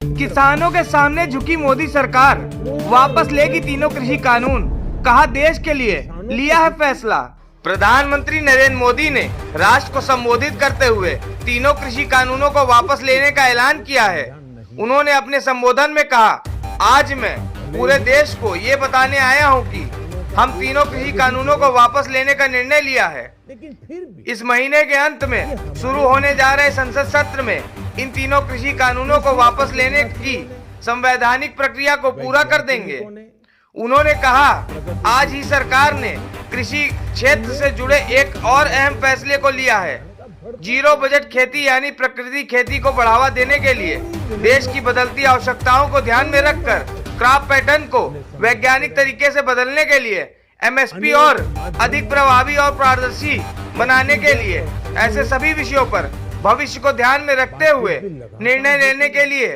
किसानों के सामने झुकी मोदी सरकार, वापस लेगी तीनों कृषि कानून, कहा देश के लिए लिया है फैसला। प्रधानमंत्री नरेंद्र मोदी ने राष्ट्र को संबोधित करते हुए तीनों कृषि कानूनों को वापस लेने का ऐलान किया है। उन्होंने अपने संबोधन में कहा, आज मैं पूरे देश को ये बताने आया हूँ कि हम तीनों कृषि कानूनों को वापस लेने का निर्णय लिया है। इस महीने के अंत में शुरू होने जा रहे संसद सत्र में इन तीनों कृषि कानूनों को वापस लेने की संवैधानिक प्रक्रिया को पूरा कर देंगे। उन्होंने कहा, आज ही सरकार ने कृषि क्षेत्र से जुड़े एक और अहम फैसले को लिया है। जीरो बजट खेती यानी प्रकृति खेती को बढ़ावा देने के लिए देश की बदलती आवश्यकताओं को ध्यान में रखकर क्रॉप पैटर्न को वैज्ञानिक तरीके से बदलने के लिए एमएसपी और अधिक प्रभावी और पारदर्शी बनाने के लिए ऐसे सभी विषयों पर भविष्य को ध्यान में रखते हुए निर्णय लेने के लिए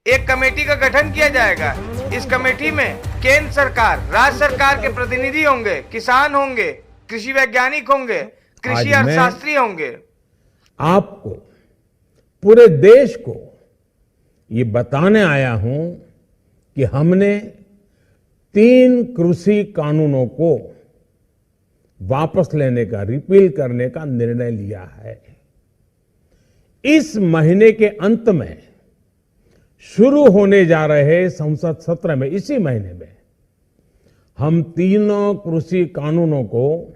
एक कमेटी का गठन किया जाएगा। इस कमेटी में केंद्र सरकार, राज्य सरकार के प्रतिनिधि होंगे, किसान होंगे, कृषि वैज्ञानिक होंगे, कृषि अर्थशास्त्री होंगे। आपको, पूरे देश को ये बताने आया हूं कि हमने 3 कृषि कानूनों को वापस लेने का, रिपील करने का निर्णय लिया है। इस महीने के अंत में शुरू होने जा रहे संसद सत्र में, इसी महीने में हम तीनों कृषि कानूनों को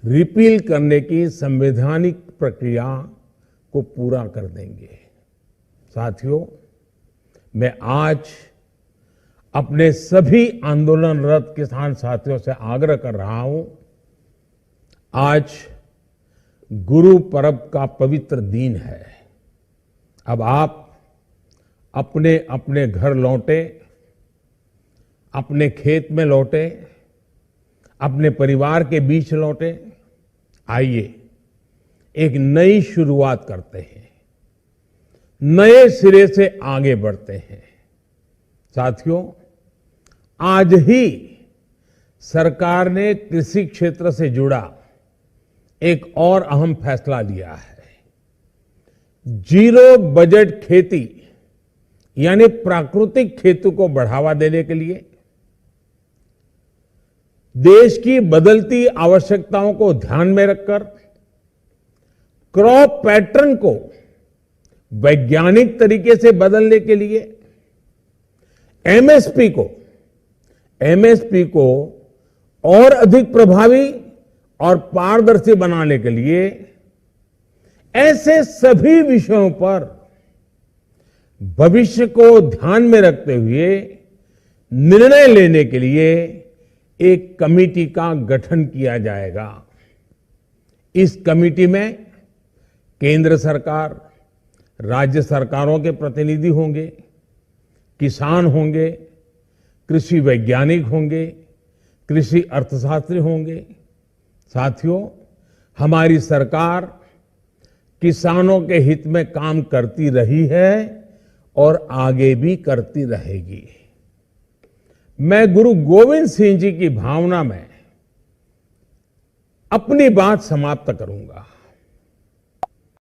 रिपील करने की संवैधानिक प्रक्रिया को पूरा कर देंगे। साथियों, मैं आज अपने सभी आंदोलनरत किसान साथियों से आग्रह कर रहा हूं, आज गुरु पर्व का पवित्र दिन है। अब आप अपने अपने घर लौटे, अपने खेत में लौटे, अपने परिवार के बीच लौटे। आइए एक नई शुरुआत करते हैं, नए सिरे से आगे बढ़ते हैं। साथियों, आज ही सरकार ने कृषि क्षेत्र से जुड़ा एक और अहम फैसला लिया है। जीरो बजट खेती यानी प्राकृतिक खेती को बढ़ावा देने के लिए देश की बदलती आवश्यकताओं को ध्यान में रखकर क्रॉप पैटर्न को वैज्ञानिक तरीके से बदलने के लिए एमएसपी को और अधिक प्रभावी और पारदर्शी बनाने के लिए ऐसे सभी विषयों पर भविष्य को ध्यान में रखते हुए निर्णय लेने के लिए एक कमेटी का गठन किया जाएगा। इस कमेटी में केंद्र सरकार, राज्य सरकारों के प्रतिनिधि होंगे, किसान होंगे, कृषि वैज्ञानिक होंगे, कृषि अर्थशास्त्री होंगे। साथियों, हमारी सरकार किसानों के हित में काम करती रही है और आगे भी करती रहेगी। मैं गुरु गोविंद सिंह जी की भावना में अपनी बात समाप्त करूंगा।